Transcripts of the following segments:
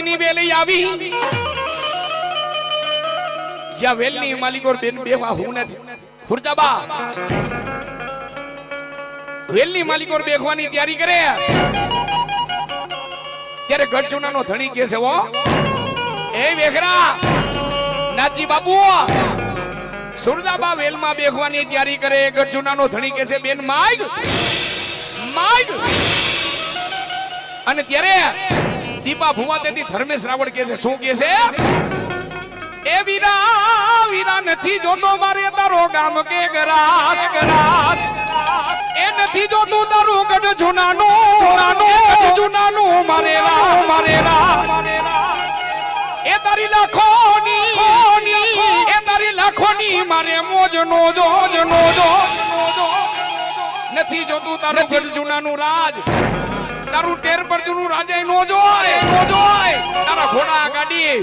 ની વેલી આવી જ્યાં વેલની માલિકો બેન બેવા હું નથી ખુરજાબા વેલની માલિકો બેખવાની તૈયારી કરે ત્યારે ગઢચુનાનો ધણી કે છે ઓ એ વેખરા નાજી બાપુ સુરજાબા વેલમાં બેખવાની તૈયારી કરે ગઢચુનાનો ધણી કે છે બેન માગ માગ અને ત્યારે દીપા ભુવા તેથી ધર્મેશ રાવળ કે છે શું કે છે એ વીરા વીરા નથી જોતો મારે તારો ગામ કે ગરાસ ગરાસ એ નથી જોતું તારું ગઢ જુનાનું મારેલા એ તારી લાખોની મારે મોજ નો જો નથી જોતું તારું ગઢ જુનાનું રાજ તારું ટેર પર જુનું રાજા નો જોય તારા ઘોડા ગાડી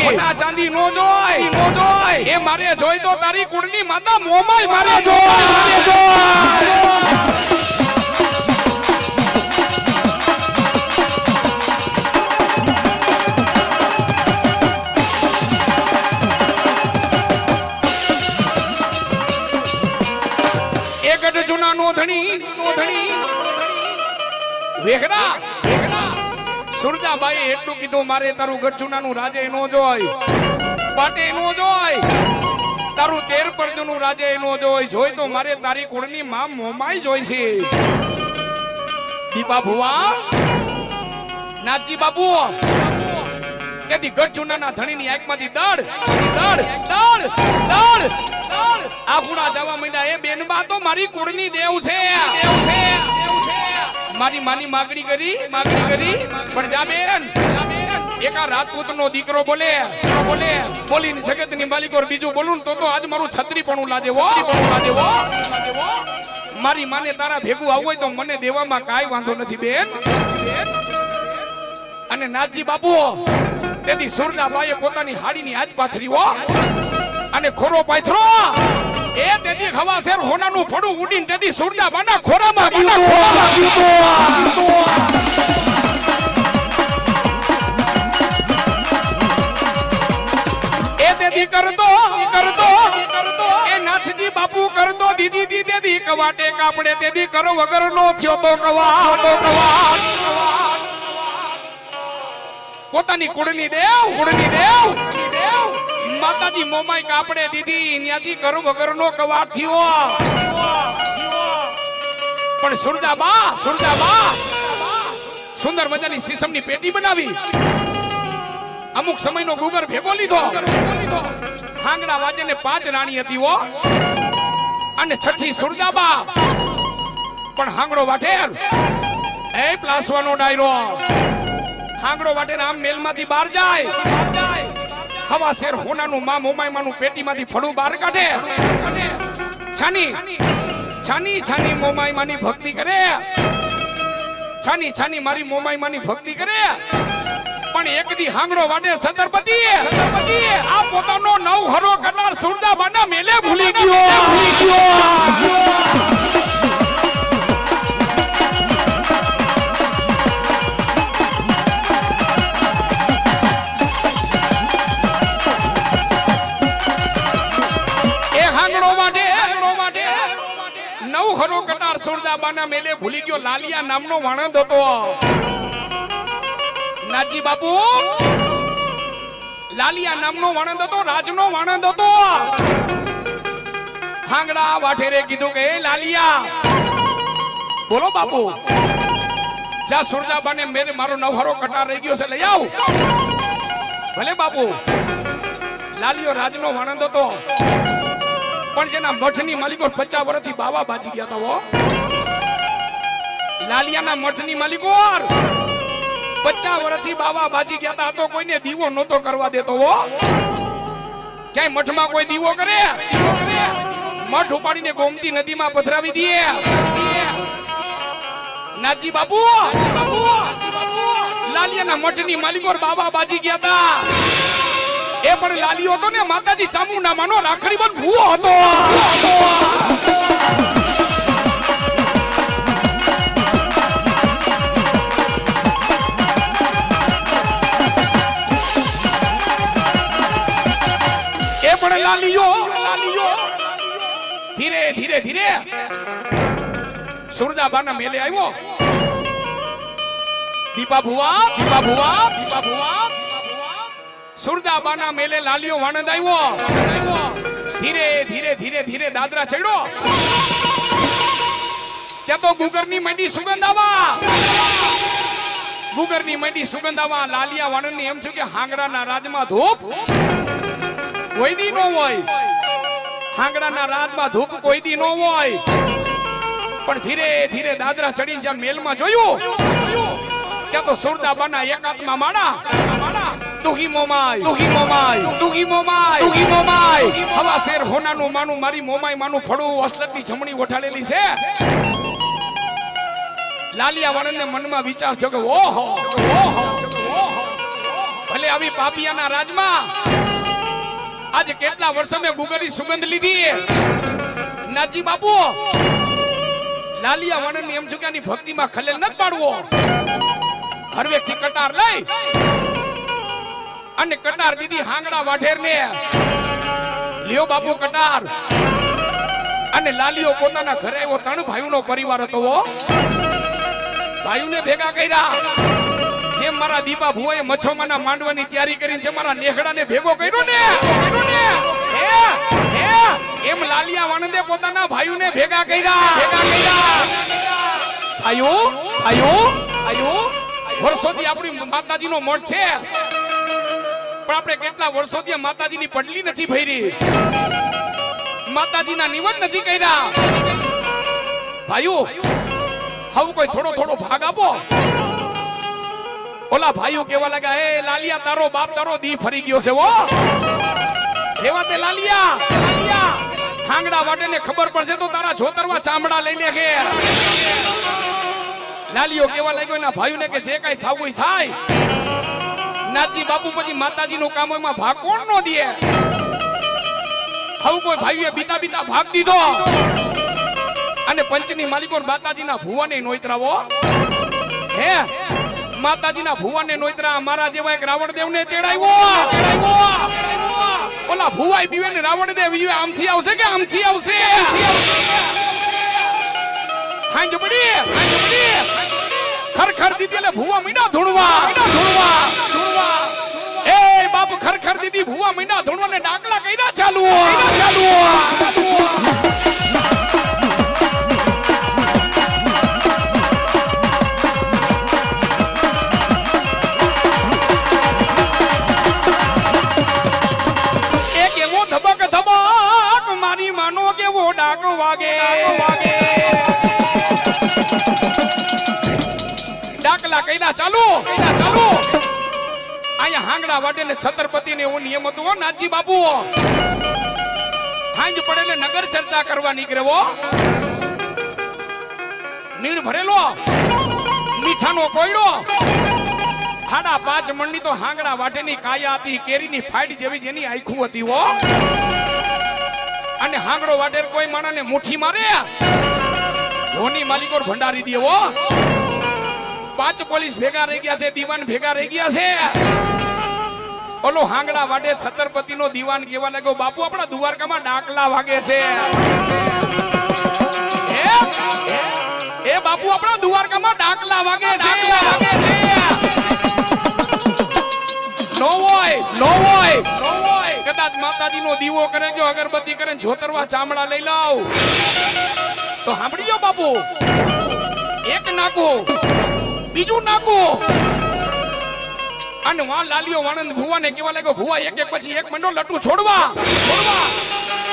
ઘોડા ચાંદી નો જોય એ મારે જોઈ તો તારી કુળની માતા મોમાય મારે જોય એ ગઢ જુના નો ધણી વેખરા સુરજાબાઈ એટલું કીધું મારે તારું ગઢચુનાનું રાજે નો જોય પાટે નો જોય તારું તેર પરજનું રાજે નો જોય તો મારે તારી કુળની માં મોમાઈ જોઈ છે દીપા ભુવા નાજી બાપુ તેથી ગઢચુનાના ધણીની આંખમાંથી દડ આફુડા જવા માંડ્યા એ બેનબા તો મારી કુળની દેવ છે મારી માની માગણી કરી પણ જા બેન એકા રાજપૂતનો દીકરો બોલીને જગતની માલિકો બીજું બોલું તો આજ મારું છત્રી પણ લાજે મારી માને તારા ભેગું આવવું હોય તો મને દેવામાં કાઈ વાંધો નથી બેન અને નાથજી બાપુ તેથી સુરજાબાઈએ પોતાની હાડીની આજ પાથરી અને ખોરો પાથરો એ તેથી ખવા શેર હોનાનું ફડું ઉડીને તેથી સુરજાબાના ખોરામાં ગયું એ તેથી કરતો એ નાથજી બાપુ કરતો દીદી તેથી કવાટે કાપડે તેથી કરો વગર નો થયો તો કવા પોતાની કુળની દેવ માતાજી મોમાઈ કાપડે દીધી ત્યાંથી કરું વગર નો કવાટ થયો પણ સુરજાબા સુંદર મજાની સીસમની પેટી બનાવી અમુક સમયનો ગુગર ભેગો લીધો હાંગડા વાજે 5 રાણી હતી અને છઠ્ઠી સુરજાબા પણ હાંગડો વાટેર એ પ્લાસવાનો ડાયરો હાંગડો વાટેર આમ મેલમાંથી બહાર જાય હવા શેર હોનાનું માં મોમાઈમાનું પેટીમાંથી ફળું બહાર કાઢે છાની મોમાઈમાની ભક્તિ કરે છાની મારી મોમાઈમાની ભક્તિ કરે પણ એક દી હાંગડો વાટે છતરપતિ આ પોતાનો નવ હરો કરનાર સુરજાબાના મેલે ભૂલી ગયો ખરો કટાર સુરજાબાના મેલે ભૂલી ગયો લાલિયા નામનો વાણંદ હતો નાજી બાપુ લાલિયા નામનો વાણંદ હતો રાજનો વાણંદ હતો હાંગડા વાઠેરે કીધું કે લાલિયા બોલો બાપુ જા સુરજાબાને મેરે મારો નવહરો કટાર રહી ગયો છે લઈ આવ ભલે બાપુ લાલિયો રાજનો વાણંદ હતો પણ જેના મઠની માલિકો 50 વર્ષથી બાવા બાજી ગયા હતા લાલિયાના મઠની માલિકો 50 વર્ષથી બાવા બાજી ગયા હતા તો કોઈને દીવો નહોતો કરવા દેતો ક્યાંય મઠમાં કોઈ દીવો કરે મઠ ઉપાડીને ગોમતી નદીમાં પધરાવી દે નાજી બાપુ લાલિયાના મઠની માલિકો બાવા બાજી ગયા હતા એ પણ લાલિયો હતો ને માતાજી ચામુંડા માનો રાખડી બન ભૂવો હતો લાલીઓ ધીરે ધીરે ધીરે સુરદાબાના મેલે આવ્યો. દીપા ભુવા સુરદાબાના મેલે લાલીઓ વાણંદ આવ્યો. ધીરે ધીરે ધીરે ધીરે દાદરા ચડ્યો. ત્યાં તો ગુગરની મંડી સુગંધ આવા. ગુગરની મંડી સુગંધ આવા. લાલિયા વાણંદની એમ થયું કે હાંગડાના રાજમાં ધૂપ કોઈ દી ન હોય. હાંગડાના રાજમાં ધૂપ કોઈ દી ન હોય. પણ ધીરે ધીરે દાદરા ચડીને જ્યાં મેલમાં જોયું ત્યાં તો સુરદાબાના એક હાથમાં માળા. તુહી મોમાય હવા શેર હોનાનું માનું મારી મોમાય માનું ફળું અસલતની જમણી ઓઠાડેલી છે. લાલિયા વાળાને મનમાં વિચાર થયો કે ઓહો ભલે આવી પાપિયાના રાજમાં આજે કેટલા વર્ષો મેં ગુગરની સુગંધ લીધી. નાજી બાપુ લાલિયા વાળાને એમ થયું કે આની ભક્તિમાં ખલેલ ન પાડવો. હરવેથી કટાર લઈ અને કટાર દીધી હાંગડા વાઢેર ને. લ્યો બાપુ કટાર. અને લાલીઓ પોતાના ઘરે આવ્યો. 3 ભાઈઓનો પરિવાર હતો. ભાઈઓને ભેગા કર્યા. જેમ મારા દીપા ભુવાએ મચ્છોમાના માંડવાની તૈયારી કરીને જે મારા નેહડાને ભેગો કર્યો ને એમ લાલિયા વાણંદે પોતાના ભાઈઓને ભેગા કર્યા. ભાઈઓ વર્ષોથી આપણી માતાજીનો મઠ છે. પણ આપણે કેટલા વર્ષોથી માતાજીની પડલી નથી ભરી. માતાજીના નિવેદ નથી કર્યા. ભાઈઓ હવે કોઈ થોડો થોડો ભાગ આપો. ઓલા ભાઈઓ કેવા લાગ્યા એ લાલિયા તારો બાપ તારો દી ફરી ગયો છે. એવા તે લાલિયા હાંગડા વાટેને ખબર પડશે તો તારા જોતરવા ચામડા લઈ લે કે. લાલિયો કેવા લાગ્યો એના ભાઈઓને કે જે કઈ થાવું થાય. નાજી બાપુ પછી માતાજીનું કામ એમાં ભાગ કોણ નો દે. હવે કોઈ ભાઈએ બીતા ભાગ દીધો. અને પંચની માલિકો માતાજીના ભુવાને નોતરાવો. હે માતાજીના ભુવાને નોતરા. મારા જેવા એક રાવણદેવને તેડાવ્યો. ઓલા ભુવાઈ બીવે ને રાવણદેવ બીવે આમથી આવશે કે આમથી આવશે. હાંજ પડી ખરખર દીધી એટલે ભુવા મીંડા ધૂણવા. એ બાપ ખરખર દીધી ભુવા મીંડા ધૂણવા ને ડાકલા કઈરા ચાલુ. એક એવો ધબક મારી માનો કેવો ડાક વાગે. ડાકલા કઈલા ચાલુ. અહીંયા હાંગડા વાટે ને છત્રપતિ ને એવો નિયમ હતો. નાજી બાપુ હાંજ પડે ને નગર ચર્ચા કરવા નીકળ્યો. નીણ ભરેલો મીઠાનો કોયડો. 5.5 મણની તો હાંગડા વાટેની કાયા હતી. કેરીની ફાઈડ જેવી જેની આંખું હતી. અને હાંગડો વાટેર કોઈ માણાને મુઠ્ઠી મારે ધોની માલિકો ભંડારી દેવો. 5 પોલીસ ભેગા રહી ગયા છે. દીવાન ભેગા રહી ગયા છે. ઓલો હાંગડા વાડે છત્રપતિનો દીવાન કેવા લાગ્યો બાપુ આપણા દ્વારકામાં ડાકલા વાગે છે. એ બાપુ આપણા દ્વારકામાં ડાકલા વાગે છે. નો હોય કદાચ માતાજીનો દીવો કરે ગયો અગરબત્તી કરે જોતરવા ચામડા લઈ લાવ તો સાંભળી જાઓ બાપુ. એક નાખો બીજું નાખો. અને વાં લાલિયો વાણંદ ભુવાને કેવા લાગ્યો ભુવા એક પછી એક મંડો લટુ છોડવા.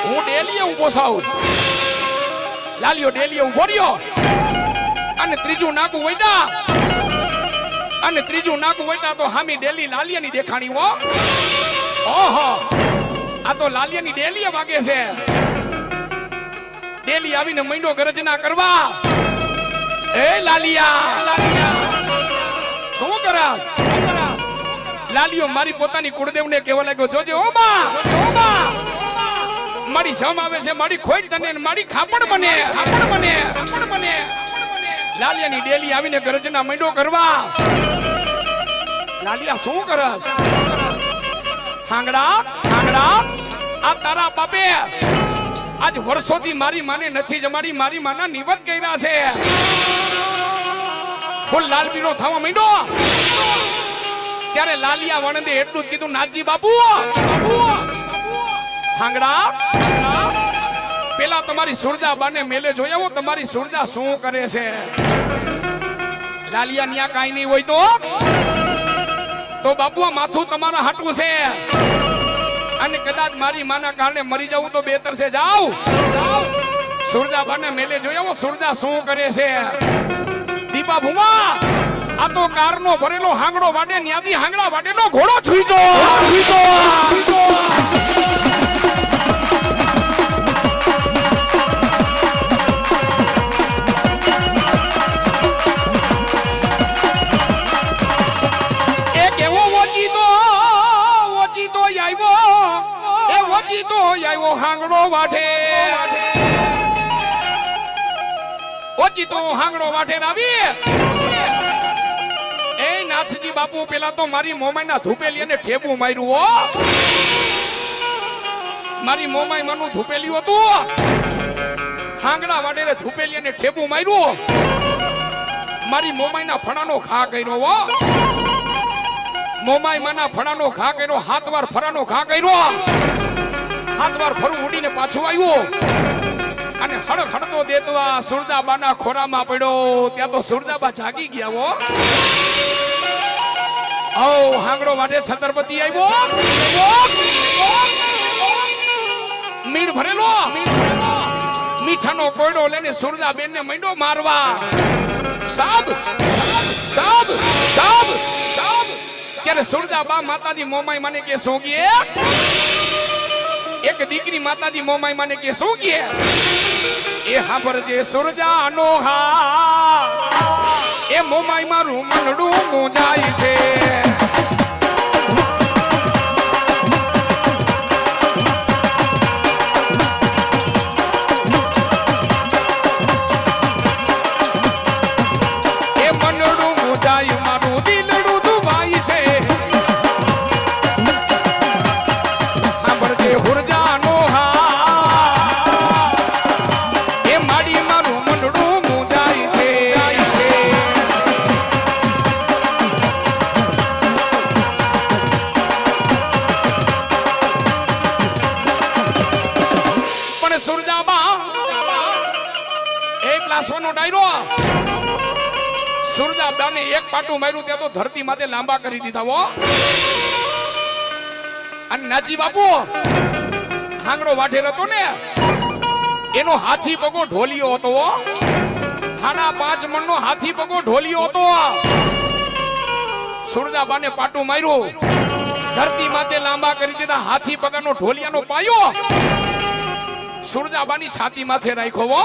હું ડેલીએ ઉભો સાઉ. લાલિયો ડેલીએ ઉભો રહ્યો. અને ત્રીજું નાકું વૈડા. અને ત્રીજું નાકું વૈડા તો હામી ડેલી લાલિયાની દેખાણી. ઓહો આ તો લાલિયાની ડેલીએ વાગે છે. ડેલી આવીને મહિનો ગરજના કરવા. એ લાલિયા શું કરા. લાલિયો મારી પોતાની કુળદેવને કહેવા લાગ્યો જોજે ઓ માં મારી જમ આવે છે મારી ખોટ તને મારી ખાપડ બને. લાલિયાની ડેલી આવીને ગરજના મંડો કરવા. લાલિયા શું કરસ. હાંગડા આ તારા બાપે આજ વર્ષોથી મારી માને નથી જમાડી, મારી માના નિવત કર્યા છે. ફૂલ લાલ પીળો થવા માંડ્યો ત્યારે લાલિયા વણંદે એટલું જ કીધું, નાથજી બાપુ હાંગડા પેલા તમારી સુરદાબાને મેલે જોઈ આવો, તમારી સુરદા શું કરે છે. લાલિયા ન્યા કાઈ નહીં હોય તો બાપુ આ માથું તમારા હાટવું છે, અને કદાચ મારી માના કારણે મરી જવું તો બેતર છે. જાઓ સુરદાબાને મેલે જોઈ આવો, સુરદા શું કરે છે. દીપા ભૂમા આ તો કારનો ભરેલો હાંગડો વાડે, ન્યાથી હાંગડા વાડેનો ઘોડો છૂટો. એક એવો ઓચીતો આવ્યો હાંગડો વાઢે, ઓચીતો હાંગડો વાઢે આવી. એ નાથજી બાપુ પેલા તો મારી મોમાઈના ધૂપેલી અને ઠેબુ માર્યું હો. મારી મોમાઈ માનું ધૂપેલી હતું, હાંગડા વાડે ધૂપેલી અને ઠેબુ માર્યું. મારી મોમાઈના ફણાનો ઘા કર્યો હો. મોમાઈ માના ફણાનો ઘા કર્યો, 7 વાર ફરાનો ઘા કર્યો. 7 વાર ફરું ઉડીને પાછું આવ્યું અને હડખડતો દેતવા સુરદાબાના ખોરામાં પડ્યો. ત્યાં તો સુરદાબા જાગી ગયા હો. હાંગડો વાડે છતરપતિ આવ્યો, મીણ ભરેલો મીઠાનો કોયડો લઈને સુરદાબેન ને મંડ્યો મારવા. સાબ સાબ સાબ સાબ ત્યારે સુરદાબા માતાજી મોમાઈ માને કે સોગીએ, એક દીકરી માતાજી મોમાઈ માને કે સોગીએ. એ હાંભળજે સુરજાનો હા, એ મોમાઈ મારું મનડું મૂંઝાય છે. એ મનડું મૂંઝાય, મારું દિલડું દુભાય છે. હાંભળજે હુરજાનો હા, એ માડી મારું મનડું મૂંઝાય છે. પણ સુરજાબા એક લાસવાનો ડાયરો, સુરજાબાને એક પાટું માર્યું ત્યાં તો ધરતી માથે લાંબા કરી દીધા હો. અને નાજી બાપુ હાંગડો વાઢેર હતો ને, એનો હાથી પગો ઢોલિયો હતો. 5.5 મણનો હાથી પગો ઢોલિયો હતો. સુરજાબાને પાટું માર્યું, ધરતી માથે લાંબા કરી દીધા. હાથી પગાનો ઢોલિયાનો પાયો સુરજાબાની છાતી માથે રાખ્યો.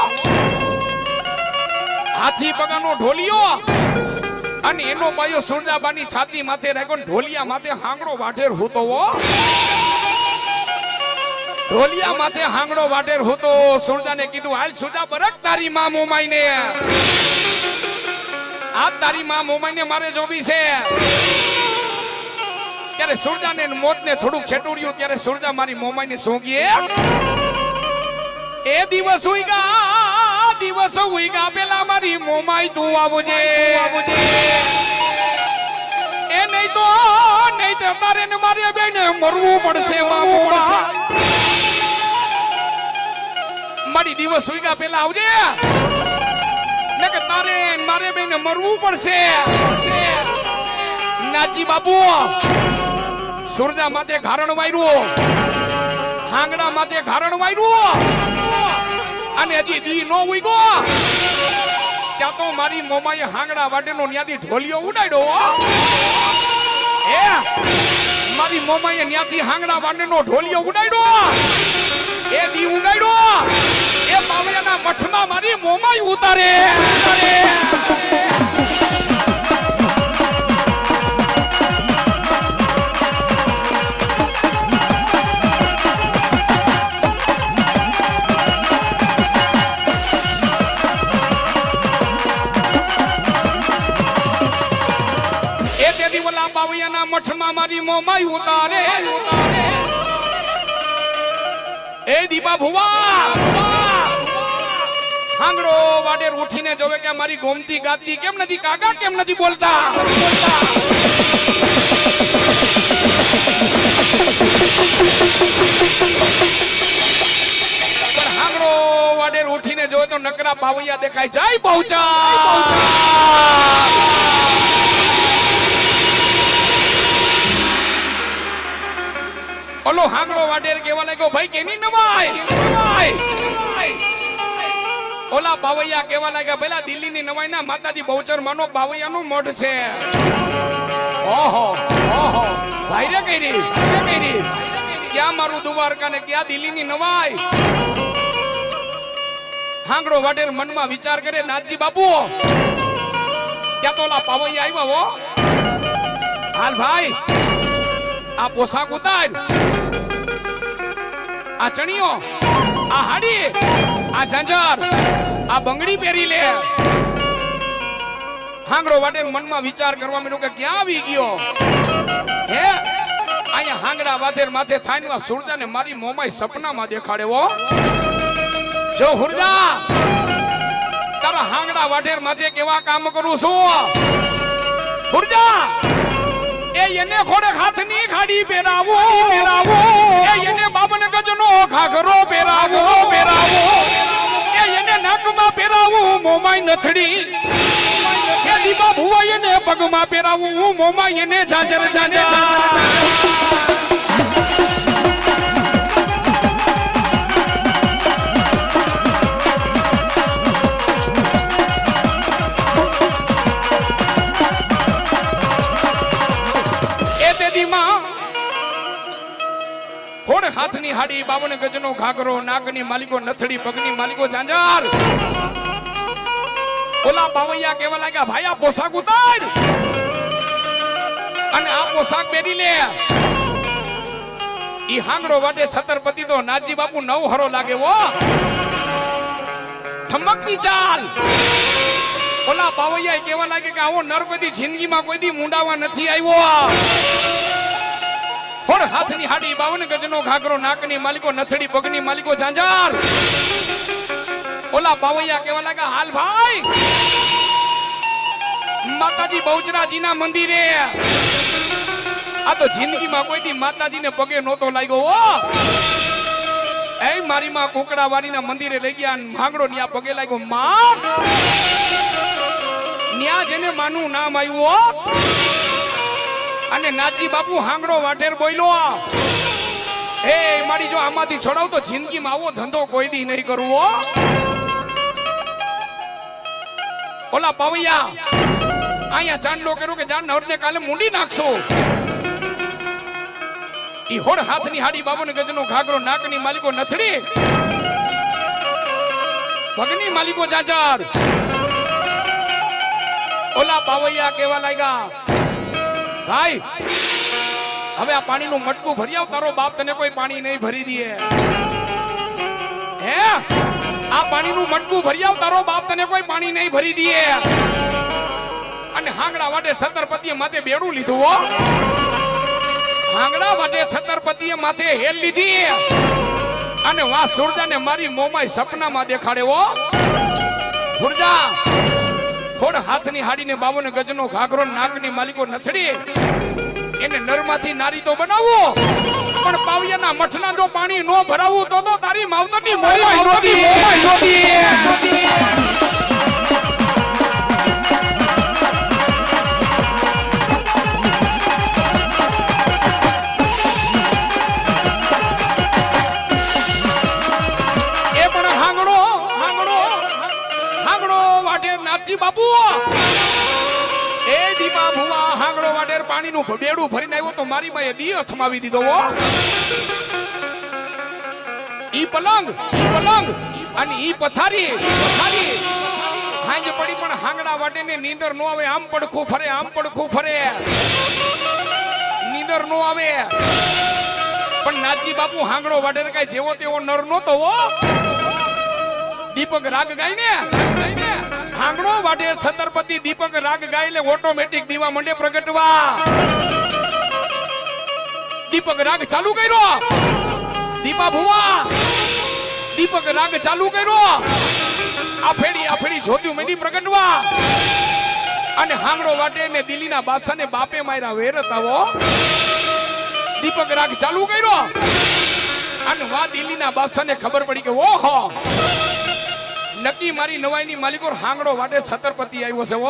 હાથી પગાનો ઢોલિયો અને એનો પાયો સુરજાબાની છાતી માથે રાખ્યો. ઢોલિયા માથે હાંગડો વાઢેર હોતો. ઢોલિયા માથે હાંગડો વાઢેર હોતો. સુરજાને કીધું, હાલ સુરજા બરક તારી માં મોમાઈને, આ તારી માં મોમાઈને મારે જોવી છે. ત્યારે સુરજાને મોતને થોડુંક છેટુડ્યું ત્યારે સુરજા મારી મોમાઈને સોંગીએ. એ દિવસ ઉઈગા પેલા મારી મોમાઈ તું આવજે. એ નહીં તો તારે ને મારે બેને મરવું પડશે. મારી દિવસ ઉઈગા પેલા આવજે, ને કે તારે મારે બેને મરવું પડશે. નાજી બાપુ સુરજા માથે ઘારણ વાયરું, હાંગડા માથે ઘારણ વાયરું, અને હજી દી નો ઉઈગો ત્યાં તો મારી મોમાએ હાંગડા વાટેનો ન્યાથી ઢોલિયો ઉડાડ્યો. એ મારી મોમાએ ન્યાથી હાંગડા વાટેનો ઢોલિયો ઉડાડ્યો. એ દી ઉડાડ્યો એ બાવળિયાના મઠમાં મારી મોમાઈ ઉતારે. બાવળિયાના મઠમાં મારી મોમાઈ ઉતારે. દીપા ભુવા હાંગડો વાડેર ઉઠીને જોવે કે મારી ગોમતી ગાતી કેમ નથી કાકા કેમ નથી બોલતા પણ હાંગડો વાડેર ઉઠીને જોવે તો નકરા પાવૈયા દેખાય જાય પહોંચા ઓલો હાંગડો વાડેર કેવા લાગ્યો ભાઈ કેની નવાય ઓલા બાવૈયા કેવા લાગ્યા પેલા દિલ્હીની નવાઈ ના માતાજી બહુચર માનો બાવૈયાનો મઠ છે ઓહો ઓહો ભાઈ રે કઈરી ક્યાં મારું દ્વારકા ને ક્યાં દિલ્હીની નવાઈ હાંગડો વાડેર મનમાં વિચાર કરે નાથજી બાપુ ક્યાં તો ઓલા બાવૈયા આવ્યા હો હાલ ભાઈ આ પોશાક ઉતાર આ ચણિયો આ હાડી આ ઝંઝર આ બંગડી પહેરી લે હાંગડો વાડેર મનમાં વિચાર કરવા માંડ્યો કે ક્યાં આવી ગયો હે અહીંયા હાંગડા વાડેર માથે થાનવા સુરજાને મારી મોમાઈ સપનામાં દેખાડ્યો જો હુરજા તારા હાંગડા વાડેર માથે કેવા કામ કરું છું હુરજા એ એને ખોડે હાથની ખાડી પહેરાવો એ એને બાબન ગજનો ઘાઘરો પહેરાવો એ એને નાકમાં પહેરાવું મોમાઈ નથડી એ દીપા ભુવા એને પગમાં પહેરાવું મોમાઈ એને ઝાંઝર હાથની હાડી બાવન ગજનો ઘાઘરો નાકની માલિકો નથડી પગની માલિકો ઝાંઝર ઓલા બાવૈયા કેવા લાગ્યા ભાઈ આ પોશાક ઉતાર અને આ પોશાક પહેરી લે ઈ હાંગડો વાડે છતરપતિ તો નાથજી બાપુ નવ હરો લાગે વો ઠમકતી ચાલ ઓલા બાવૈયા કેવા લાગે કે આવો નર કોઈ જિંદગીમાં કોઈ દી મુંડાવા નથી આવ્યો હોડ હાથની હાડી બાવન ગજનો ઘાઘરો નાકની માલિકો નથડી પગની માલિકો ઝાંઝર ઓલા બાવૈયા કેવા લાગ્યા હાલ ભાઈ માતાજી બહુચરાજીના મંદિરે આ તો જિંદગીમાં કોઈ દી માતાજીને પગે નહોતો લાગ્યો હો એ મારી માં કોકડાવાડીના મંદિરે લઈ ગયા હાંગડો ન્યા પગે લાગ્યો માં ન્યા જેને માનું નામ આવ્યું હો અને નાથજી બાપુ હાંગડો વાઢેર બોલ્યો એ મારી જો આમાંથી છોડાવ તો જિંદગીમાં આવો ધંધો કોઈ દી નહીં કરવો ઓલા પાવૈયા અહીંયા ચાંદલો કર્યો કે જાન નવરને કાલે મૂંડી નાખશો ઈ હોડ હાથની હાડી બાબુને ગજનો ઘાઘરો નાકની માલિકો નથડી પગની માલિકો ઝાંઝર ઓલા પાવૈયા કેવા લાગ્યા ભાઈ હવે આ પાણીનું મટકું ભરી આવ તારો બાપ તને કોઈ પાણી નહીં ભરી દે હે આ પાણીનું મટકું ભરી આવ તારો બાપ તને કોઈ પાણી નહીં ભરી દે અને હાંગડા વાડે છતરપતિએ માથે બેડું લીધું હો હાંગડા વાડે છતરપતિએ માથે હેલ લીધી અને વા સુરજાને મારી મોમાઈ સપનામાં દેખાડે હો સુરજા થોડ હાથની હાડીને બાવન ગજનો ઘાઘરો નાકની માલિકો નથડી એને નરમાંથી નારી તો બનાવો પણ પાવિયાના મઠના જો પાણી નો ભરાવું તો તારી માવતરની મોરી નોતી એ પણ હાંગડો વાઢેર નાથજી બાપુ એ દીપા ભુવા હાંગડો વાઢેર પાણીનું બેડું ભરીને આવ્યો તો મારી માએ દી અથમાવી દીધો હો ઈ પલંગ અને ઈ પથારી હાંજ પડી પણ હાંગડા વાઢેને નીંદર નો આવે આમ પડખું ફરે નીંદર નો આવે પણ નાથજી બાપુ હાંગડો વાઢેર કઈ જેવો તેવો નર નહોતો હો દીપક રાગ ગાઈને હાંગડો વાઢેર છતરપતિ દીપક રાગ ગાઈને ઓટોમેટિક દીવા મંડે પ્રગટવા દીપક રાગ ચાલુ કર્યો દીપા ભુવા દીપક રાગ ચાલુ કર્યો આફેડી જ્યોતિ મેડી પ્રગટવા અને હાંગડો વાટે ને દિલ્હીના બાદશાહને બાપે માર્યા વેરતાવો દીપક રાગ ચાલુ કર્યો અને વા દિલ્હીના બાદશાહને ખબર પડી કે ઓહો નક્કી મારી નવાઈની માલિકો હાંગડો વાટે છત્રપતિ આવ્યો છે ઓ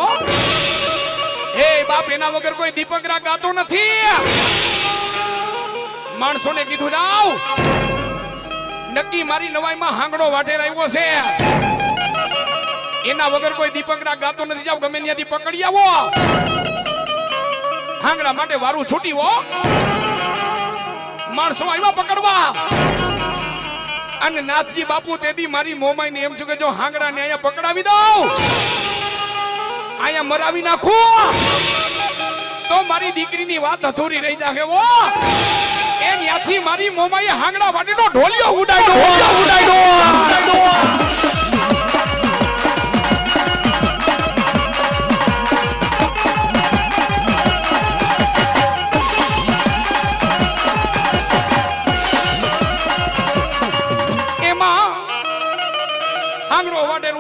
એ બાપ એના વગર કોઈ દીપક રાગ ગાતો નથી માણસોને કીધું જાવ નક્કી મારી નવાઈમાં હાંગડો વાટે આવ્યો છે એના વગર કોઈ દીપક રાગ ગાતો નથી જાવ ગમે ત્યાંથી પકડી આવો હાંગડા માટે વારું છૂટી હો માણસો આવ્યા પકડવા અને નાથજી બાપુ તેથી મારી મોમાઈ ને એમ છું કે જો હાંગડા ને અહીંયા પકડાવી દઉં અહીંયા મરાવી નાખું તો મારી દીકરીની વાત અધૂરી રહી જાશે વો એ ત્યાંથી મારી મોમાઈ હાંગડા વાટેનો ઢોલિયો ઉડાડ્યો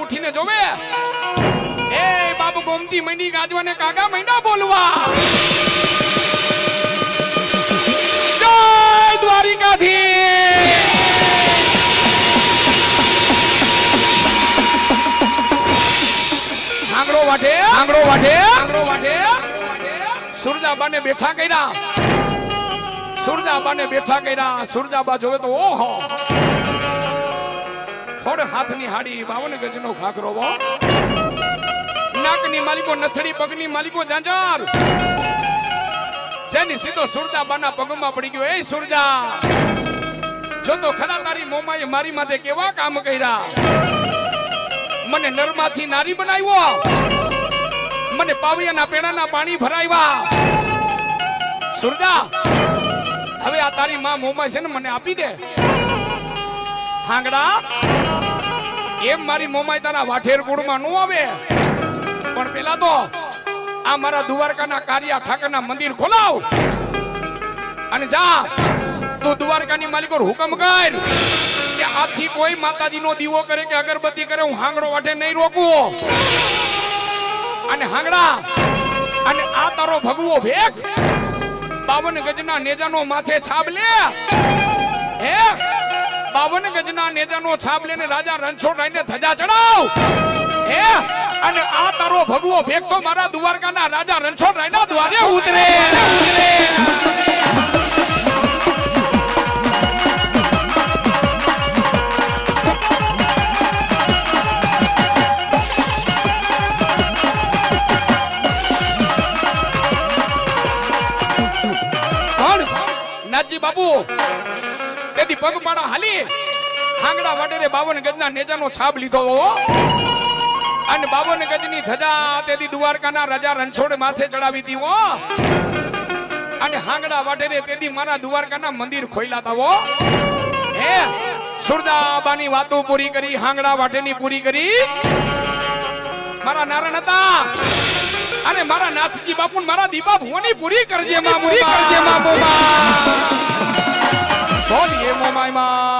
ઉઠીને જોવે એ બાબુ ગોમતી મંડી ગાજવાને કાગા મહિના બોલવા જય દ્વારિકાધીશ હાંગડો વાટે સુરજાબાને બેઠા કર્યા સુરજાબા જોવે તો ઓહો થોડ હાથની હાડી 52 ગજનો ખાખરો વો નાકની માલિકો નથડી પગની માલિકો જાંજાર જેની સીધો સુરજાબાના પગમાં પડી ગયો એ સુરજા જો તો ખરા તારી મોમાએ મારી માથે કેવા કામ કર્યા મને નરમાંથી નારી બનાવ્યો મને પાવિયાના પેડાના પાણી ભરાવ્યા સુરજા હવે આ તારી માં મોમાઈ છે ને મને આપી દે હાંગડા એમ મારી મોમાઈ તારા વાઠેર કુળમાં નો આવે પણ પેલા તો આ મારા દ્વારકાના કારિયા ઠાકરના મંદિર ખોલાવ અને જા તું દ્વારકાની માલિકો હુકમ કર કે આથી કોઈ માતાજીનો દીવો કરે કે અગરબત્તી કરે હું હાંગડો વાઠે નહીં રોકું અને હાંગડા અને આ તારો ભગવો ભેખ 52 ગજના નેજાનો માથે છાબ લે હે 52 ગજના નેજાનો છાપ લઈને રાજા રણછોડરાયને ધજા ચડાવ હે અને આ તારો ભગવો ભેગ તો મારા દ્વારકાના રાજા રણછોડરાયના દ્વારે ઉતરે નાથજી બાપુ તેથી પગપાળા હાલી હાંગડા વાડેરે 52 ગજના નેજાનો છાપ લીધો અને 52 ગજની ધજા તેથી દ્વારકાના રાજા રણછોડ માથે ચડાવી હતી અને હાંગડા વાડેરે તેથી મારા દ્વારકાના મંદિર ખોઈલાતા હે સુરજાબાની વાતો પૂરી કરી હાંગડા વાટેની પૂરી કરી મારા નારાયણ હતા અને મારા નાથજી બાપુ મારા દીપા ભુવની પૂરી કરજે માં બોલીએ મોમાઈ માં